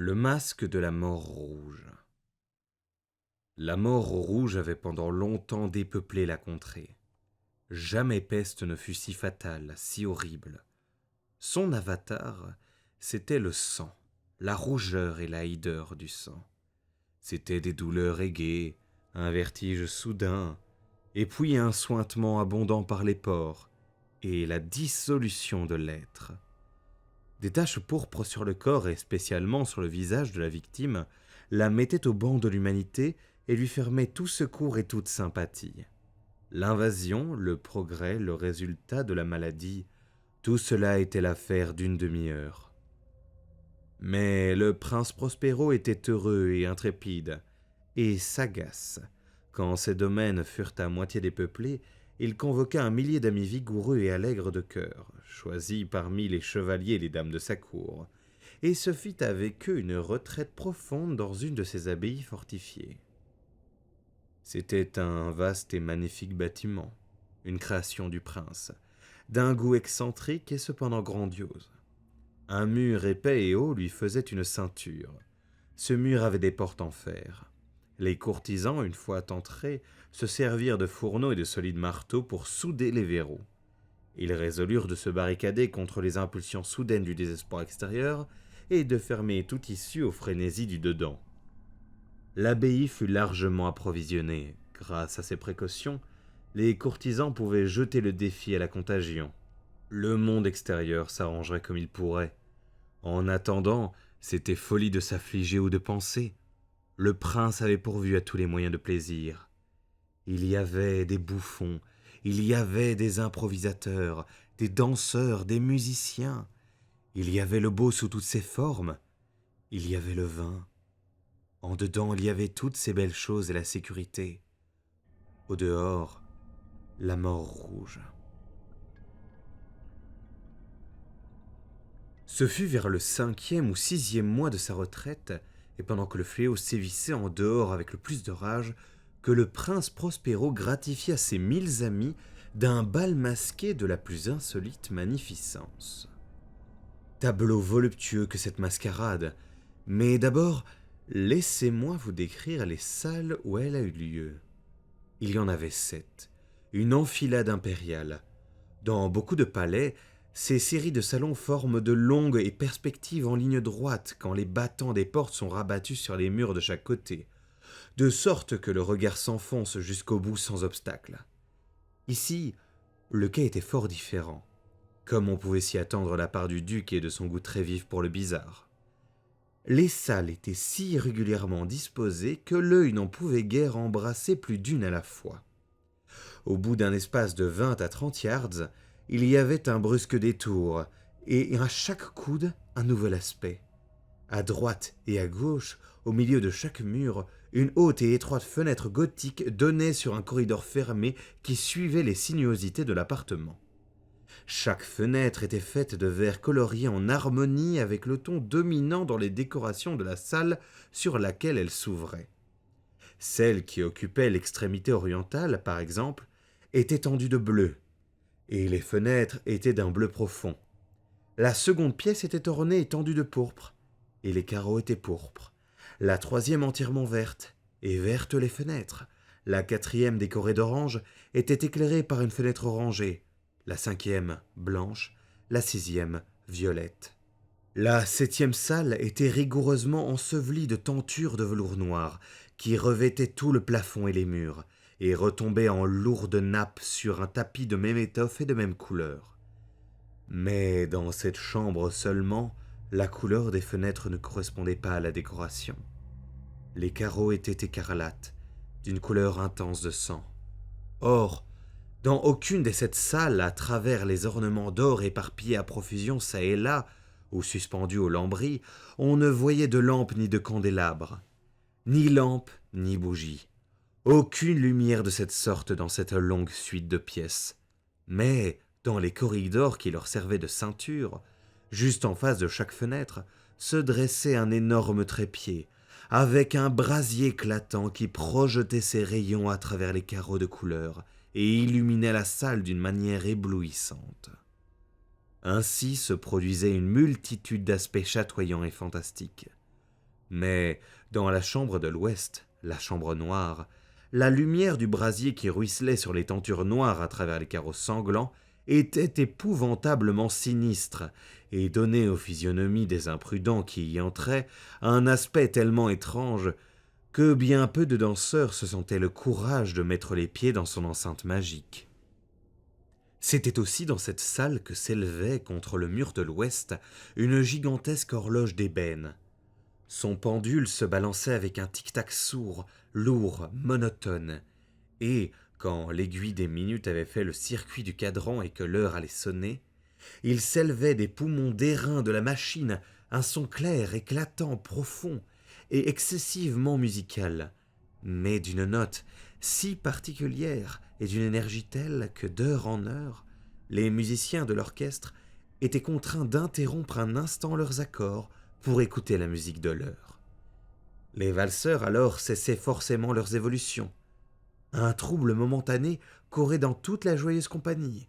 Le masque de la mort rouge. La mort rouge avait pendant longtemps dépeuplé la contrée. Jamais peste ne fut si fatale, si horrible. Son avatar, c'était le sang, la rougeur et la hideur du sang. C'étaient des douleurs aiguës, un vertige soudain, et puis un suintement abondant par les pores, et la dissolution de l'être. Des taches pourpres sur le corps et spécialement sur le visage de la victime la mettaient au banc de l'humanité et lui fermaient tout secours et toute sympathie. L'invasion, le progrès, le résultat de la maladie, tout cela était l'affaire d'une demi-heure. Mais le prince Prospero était heureux et intrépide, et sagace. Quand ses domaines furent à moitié dépeuplés, il convoqua un millier d'amis vigoureux et allègres de cœur, choisis parmi les chevaliers et les dames de sa cour, et se fit avec eux une retraite profonde dans une de ses abbayes fortifiées. C'était un vaste et magnifique bâtiment, une création du prince, d'un goût excentrique et cependant grandiose. Un mur épais et haut lui faisait une ceinture. Ce mur avait des portes en fer. Les courtisans, une fois entrés, se servirent de fourneaux et de solides marteaux pour souder les verrous. Ils résolurent de se barricader contre les impulsions soudaines du désespoir extérieur et de fermer toute issue aux frénésies du dedans. L'abbaye fut largement approvisionnée. Grâce à ces précautions, les courtisans pouvaient jeter le défi à la contagion. Le monde extérieur s'arrangerait comme il pourrait. En attendant, c'était folie de s'affliger ou de penser. Le prince avait pourvu à tous les moyens de plaisir. Il y avait des bouffons, il y avait des improvisateurs, des danseurs, des musiciens. Il y avait le beau sous toutes ses formes. Il y avait le vin. En dedans, il y avait toutes ces belles choses et la sécurité. Au dehors, la mort rouge. Ce fut vers le 5e ou 6e mois de sa retraite, et pendant que le fléau sévissait en dehors avec le plus de rage, que le prince Prospero gratifia ses 1000 amis d'un bal masqué de la plus insolite magnificence. Tableau voluptueux que cette mascarade, mais d'abord, laissez-moi vous décrire les salles où elle a eu lieu. Il y en avait 7, une enfilade impériale. Dans beaucoup de palais, ces séries de salons forment de longues et perspectives en ligne droite quand les battants des portes sont rabattus sur les murs de chaque côté, de sorte que le regard s'enfonce jusqu'au bout sans obstacle. Ici, le cas était fort différent, comme on pouvait s'y attendre de la part du duc et de son goût très vif pour le bizarre. Les salles étaient si irrégulièrement disposées que l'œil n'en pouvait guère embrasser plus d'une à la fois. Au bout d'un espace de 20 à 30 yards, il y avait un brusque détour, et à chaque coude, un nouvel aspect. À droite et à gauche, au milieu de chaque mur, une haute et étroite fenêtre gothique donnait sur un corridor fermé qui suivait les sinuosités de l'appartement. Chaque fenêtre était faite de verre colorié en harmonie avec le ton dominant dans les décorations de la salle sur laquelle elle s'ouvrait. Celle qui occupait l'extrémité orientale, par exemple, était tendue de bleu, et les fenêtres étaient d'un bleu profond. La seconde pièce était ornée et tendue de pourpre, et les carreaux étaient pourpres. La troisième entièrement verte, et vertes les fenêtres. La quatrième, décorée d'orange, était éclairée par une fenêtre orangée. La cinquième, blanche. La sixième, violette. La 7e salle était rigoureusement ensevelie de tentures de velours noir, qui revêtaient tout le plafond et les murs, et retombaient en lourdes nappes sur un tapis de même étoffe et de même couleur. Mais dans cette chambre seulement, la couleur des fenêtres ne correspondait pas à la décoration. Les carreaux étaient écarlates, d'une couleur intense de sang. Or, dans aucune des 7 salles, à travers les ornements d'or éparpillés à profusion çà et là, ou suspendus aux lambris, on ne voyait de lampe ni de candélabre. Ni lampe, ni bougie. Aucune lumière de cette sorte dans cette longue suite de pièces. Mais, dans les corridors qui leur servaient de ceinture, juste en face de chaque fenêtre, se dressait un énorme trépied, avec un brasier éclatant qui projetait ses rayons à travers les carreaux de couleur et illuminait la salle d'une manière éblouissante. Ainsi se produisait une multitude d'aspects chatoyants et fantastiques. Mais dans la chambre de l'ouest, la chambre noire, la lumière du brasier qui ruisselait sur les tentures noires à travers les carreaux sanglants était épouvantablement sinistre et donnait aux physionomies des imprudents qui y entraient un aspect tellement étrange que bien peu de danseurs se sentaient le courage de mettre les pieds dans son enceinte magique. C'était aussi dans cette salle que s'élevait contre le mur de l'ouest une gigantesque horloge d'ébène. Son pendule se balançait avec un tic-tac sourd, lourd, monotone, et, quand l'aiguille des minutes avait fait le circuit du cadran et que l'heure allait sonner, il s'élevait des poumons d'airain de la machine un son clair, éclatant, profond et excessivement musical, mais d'une note si particulière et d'une énergie telle que d'heure en heure, les musiciens de l'orchestre étaient contraints d'interrompre un instant leurs accords pour écouter la musique de l'heure. Les valseurs alors cessaient forcément leurs évolutions. Un trouble momentané courait dans toute la joyeuse compagnie,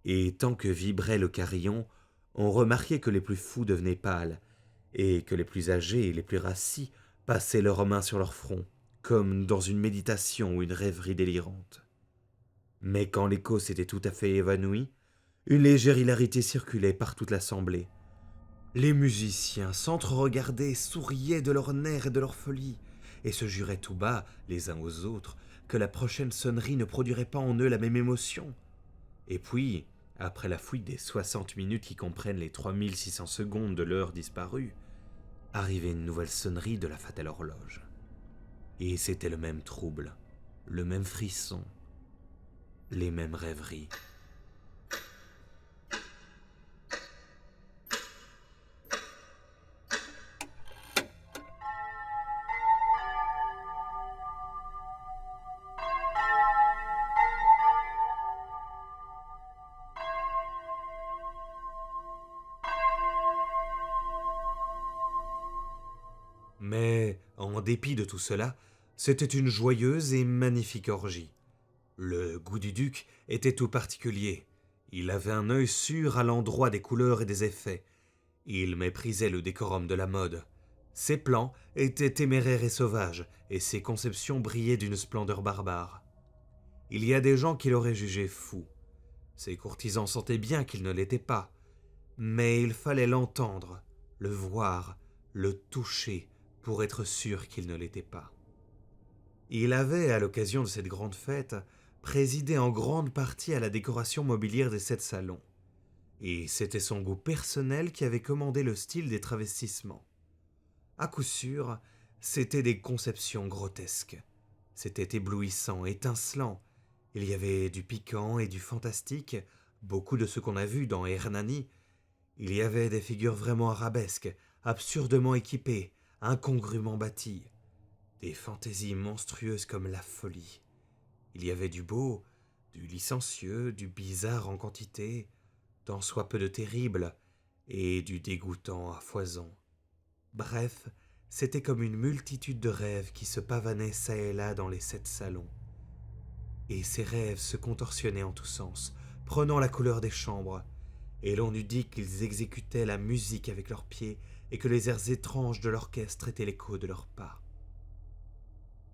et tant que vibrait le carillon, on remarquait que les plus fous devenaient pâles, et que les plus âgés et les plus rassis passaient leurs mains sur leur front, comme dans une méditation ou une rêverie délirante. Mais quand l'écho s'était tout à fait évanoui, une légère hilarité circulait par toute l'assemblée. Les musiciens s'entre-regardaient, souriaient de leur nerfs et de leur folie, et se juraient tout bas, les uns aux autres, que la prochaine sonnerie ne produirait pas en eux la même émotion. Et puis, après la fouille des 60 minutes qui comprennent les 3600 secondes de l'heure disparue, arrivait une nouvelle sonnerie de la fatale horloge. Et c'était le même trouble, le même frisson, les mêmes rêveries. Mais, en dépit de tout cela, c'était une joyeuse et magnifique orgie. Le goût du duc était tout particulier. Il avait un œil sûr à l'endroit des couleurs et des effets. Il méprisait le décorum de la mode. Ses plans étaient téméraires et sauvages, et ses conceptions brillaient d'une splendeur barbare. Il y a des gens qui l'auraient jugé fou. Ses courtisans sentaient bien qu'il ne l'était pas. Mais il fallait l'entendre, le voir, le toucher, pour être sûr qu'il ne l'était pas. Il avait, à l'occasion de cette grande fête, présidé en grande partie à la décoration mobilière des 7 salons. Et c'était son goût personnel qui avait commandé le style des travestissements. À coup sûr, c'étaient des conceptions grotesques. C'était éblouissant, étincelant. Il y avait du piquant et du fantastique, beaucoup de ce qu'on a vu dans Hernani. Il y avait des figures vraiment arabesques, absurdement équipées, incongrument bâties. Des fantaisies monstrueuses comme la folie. Il y avait du beau, du licencieux, du bizarre en quantité, tant soit peu de terrible, et du dégoûtant à foison. Bref, c'était comme une multitude de rêves qui se pavanaient çà et là dans les 7 salons. Et ces rêves se contorsionnaient en tous sens, prenant la couleur des chambres, et l'on eût dit qu'ils exécutaient la musique avec leurs pieds et que les airs étranges de l'orchestre étaient l'écho de leurs pas.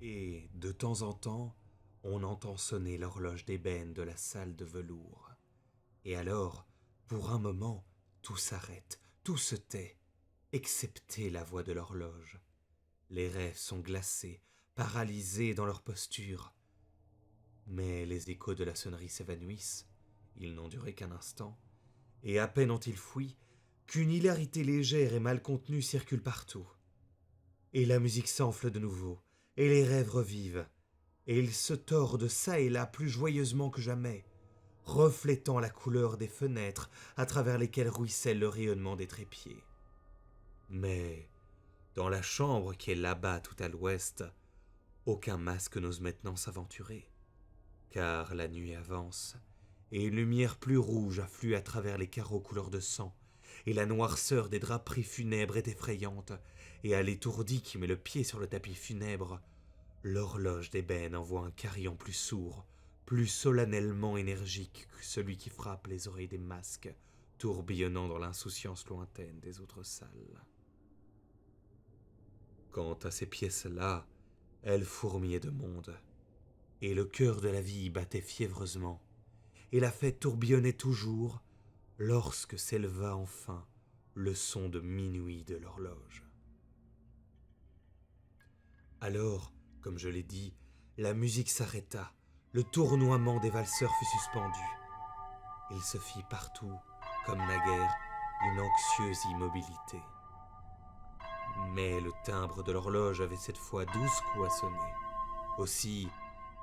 Et, de temps en temps, on entend sonner l'horloge d'ébène de la salle de velours. Et alors, pour un moment, tout s'arrête, tout se tait, excepté la voix de l'horloge. Les rêves sont glacés, paralysés dans leur posture. Mais les échos de la sonnerie s'évanouissent, ils n'ont duré qu'un instant, et à peine ont-ils fui, qu'une hilarité légère et mal contenue circule partout. Et la musique s'enfle de nouveau, et les rêves revivent, et ils se tordent çà et là plus joyeusement que jamais, reflétant la couleur des fenêtres à travers lesquelles ruisselle le rayonnement des trépieds. Mais, dans la chambre qui est là-bas tout à l'ouest, aucun masque n'ose maintenant s'aventurer, car la nuit avance, et une lumière plus rouge afflue à travers les carreaux couleur de sang, et la noirceur des draperies funèbres est effrayante, et à l'étourdi qui met le pied sur le tapis funèbre, l'horloge d'ébène envoie un carillon plus sourd, plus solennellement énergique que celui qui frappe les oreilles des masques, tourbillonnant dans l'insouciance lointaine des autres salles. Quant à ces pièces-là, elles fourmillaient de monde, et le cœur de la vie y battait fiévreusement, et la fête tourbillonnait toujours, lorsque s'éleva enfin le son de minuit de l'horloge. Alors, comme je l'ai dit, la musique s'arrêta, le tournoiement des valseurs fut suspendu. Il se fit partout, comme naguère, une anxieuse immobilité. Mais le timbre de l'horloge avait cette fois 12 coups à sonner. Aussi,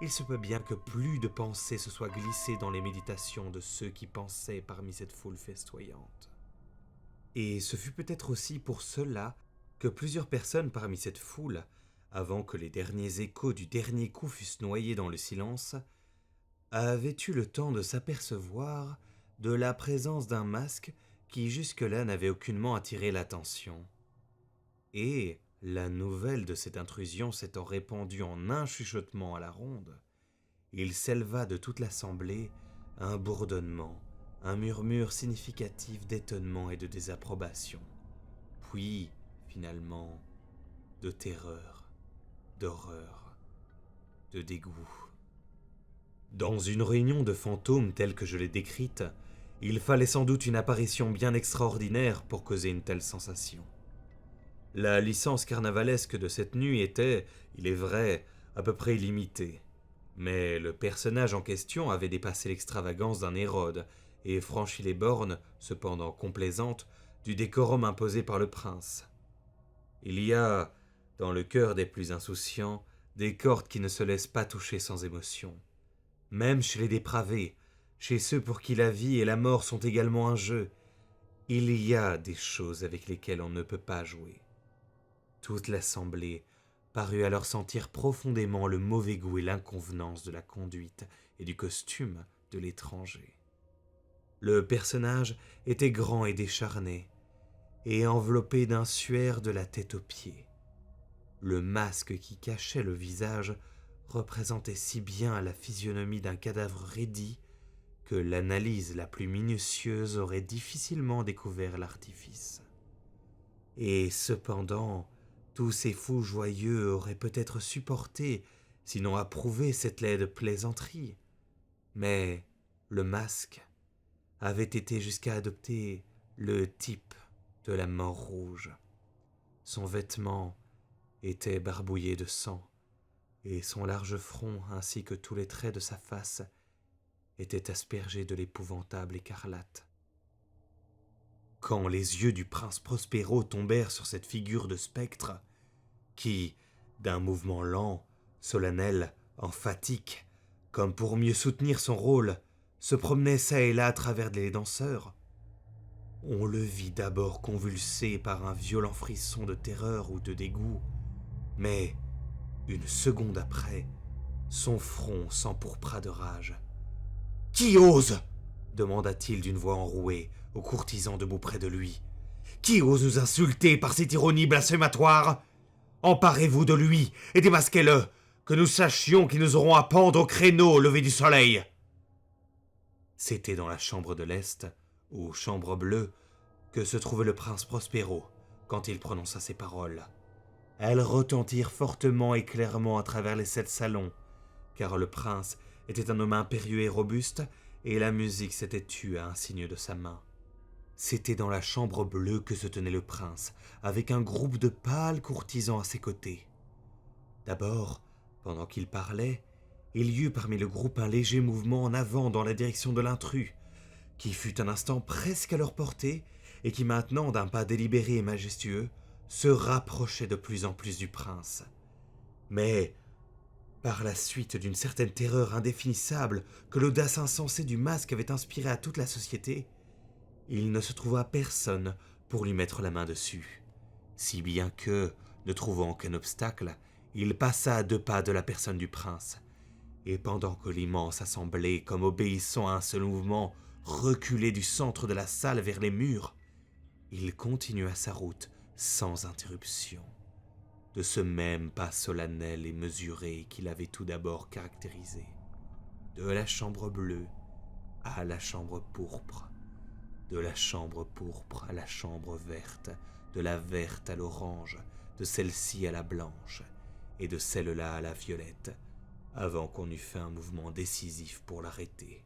il se peut bien que plus de pensées se soient glissées dans les méditations de ceux qui pensaient parmi cette foule festoyante. Et ce fut peut-être aussi pour cela que plusieurs personnes parmi cette foule, avant que les derniers échos du dernier coup fussent noyés dans le silence, avaient eu le temps de s'apercevoir de la présence d'un masque qui jusque-là n'avait aucunement attiré l'attention. Et, la nouvelle de cette intrusion s'étant répandue en un chuchotement à la ronde, il s'éleva de toute l'assemblée un bourdonnement, un murmure significatif d'étonnement et de désapprobation, puis, finalement, de terreur, d'horreur, de dégoût. Dans une réunion de fantômes telle que je l'ai décrite, il fallait sans doute une apparition bien extraordinaire pour causer une telle sensation. La licence carnavalesque de cette nuit était, il est vrai, à peu près limitée. Mais le personnage en question avait dépassé l'extravagance d'un Hérode et franchi les bornes, cependant complaisantes, du décorum imposé par le prince. Il y a, dans le cœur des plus insouciants, des cordes qui ne se laissent pas toucher sans émotion. Même chez les dépravés, chez ceux pour qui la vie et la mort sont également un jeu, il y a des choses avec lesquelles on ne peut pas jouer. Toute l'assemblée parut alors sentir profondément le mauvais goût et l'inconvenance de la conduite et du costume de l'étranger. Le personnage était grand et décharné, et enveloppé d'un suaire de la tête aux pieds. Le masque qui cachait le visage représentait si bien la physionomie d'un cadavre raidi que l'analyse la plus minutieuse aurait difficilement découvert l'artifice. Et cependant, tous ces fous joyeux auraient peut-être supporté, sinon approuvé cette laide plaisanterie. Mais le masque avait été jusqu'à adopter le type de la mort rouge. Son vêtement était barbouillé de sang, et son large front ainsi que tous les traits de sa face étaient aspergés de l'épouvantable écarlate. Quand les yeux du prince Prospero tombèrent sur cette figure de spectre, qui, d'un mouvement lent, solennel, emphatique, comme pour mieux soutenir son rôle, se promenait çà et là à travers les danseurs, on le vit d'abord convulsé par un violent frisson de terreur ou de dégoût, mais, une seconde après, son front s'empourpra de rage. « Qui ose ?» demanda-t-il d'une voix enrouée aux courtisans debout près de lui. « Qui ose nous insulter par cette ironie blasphématoire ? Emparez-vous de lui et démasquez-le, que nous sachions qu'ils nous auront à pendre au créneau au lever du soleil !» C'était dans la chambre de l'Est, ou chambre bleue, que se trouvait le prince Prospero quand il prononça ces paroles. Elles retentirent fortement et clairement à travers les 7 salons, car le prince était un homme impérieux et robuste, et la musique s'était tue à un signe de sa main. C'était dans la chambre bleue que se tenait le prince, avec un groupe de pâles courtisans à ses côtés. D'abord, pendant qu'il parlait, il y eut parmi le groupe un léger mouvement en avant dans la direction de l'intrus, qui fut un instant presque à leur portée, et qui maintenant, d'un pas délibéré et majestueux, se rapprochait de plus en plus du prince. Mais, par la suite d'une certaine terreur indéfinissable que l'audace insensée du masque avait inspirée à toute la société, il ne se trouva personne pour lui mettre la main dessus, si bien que, ne trouvant aucun obstacle, il passa à 2 pas de la personne du prince, et pendant que l'immense assemblée, comme obéissant à un seul mouvement, reculait du centre de la salle vers les murs, il continua sa route sans interruption, de ce même pas solennel et mesuré qu'il avait tout d'abord caractérisé, de la chambre bleue à la chambre pourpre, de la chambre pourpre à la chambre verte, de la verte à l'orange, de celle-ci à la blanche et de celle-là à la violette, avant qu'on eût fait un mouvement décisif pour l'arrêter.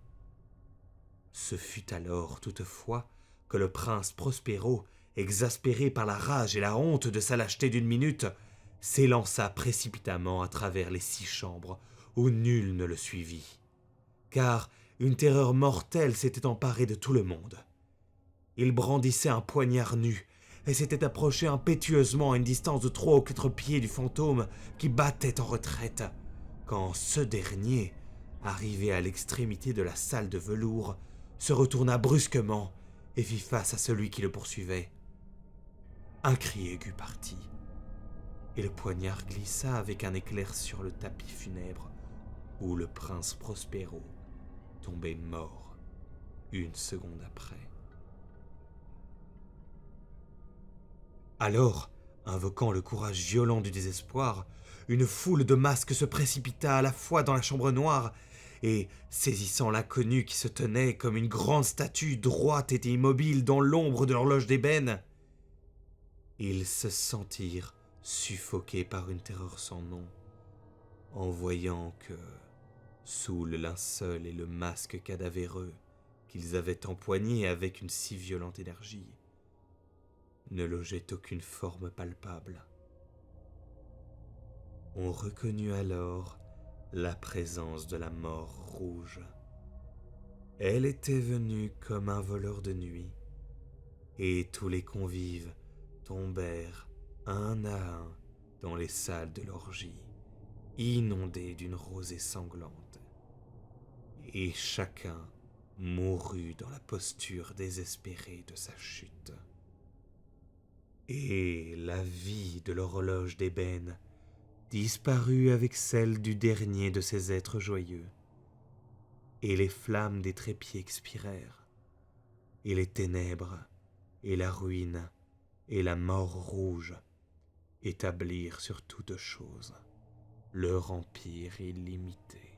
Ce fut alors toutefois que le prince Prospero, exaspéré par la rage et la honte de sa lâcheté d'une minute, s'élança précipitamment à travers les 6 chambres où nul ne le suivit, car une terreur mortelle s'était emparée de tout le monde. Il brandissait un poignard nu et s'était approché impétueusement à une distance de 3 ou 4 pieds du fantôme qui battait en retraite, quand ce dernier, arrivé à l'extrémité de la salle de velours, se retourna brusquement et fit face à celui qui le poursuivait. Un cri aigu partit, et le poignard glissa avec un éclair sur le tapis funèbre, où le prince Prospero tombait mort 1 seconde après. Alors, invoquant le courage violent du désespoir, une foule de masques se précipita à la fois dans la chambre noire et, saisissant l'inconnu qui se tenait comme une grande statue droite et immobile dans l'ombre de l'horloge d'ébène, ils se sentirent suffoqués par une terreur sans nom, en voyant que, sous le linceul et le masque cadavéreux qu'ils avaient empoignés avec une si violente énergie, ne logeait aucune forme palpable. On reconnut alors la présence de la mort rouge. Elle était venue comme un voleur de nuit, et tous les convives tombèrent un à un dans les salles de l'orgie, inondées d'une rosée sanglante, et chacun mourut dans la posture désespérée de sa chute. Et la vie de l'horloge d'ébène disparut avec celle du dernier de ces êtres joyeux, et les flammes des trépieds expirèrent, et les ténèbres, et la ruine, et la mort rouge établirent sur toute chose leur empire illimité.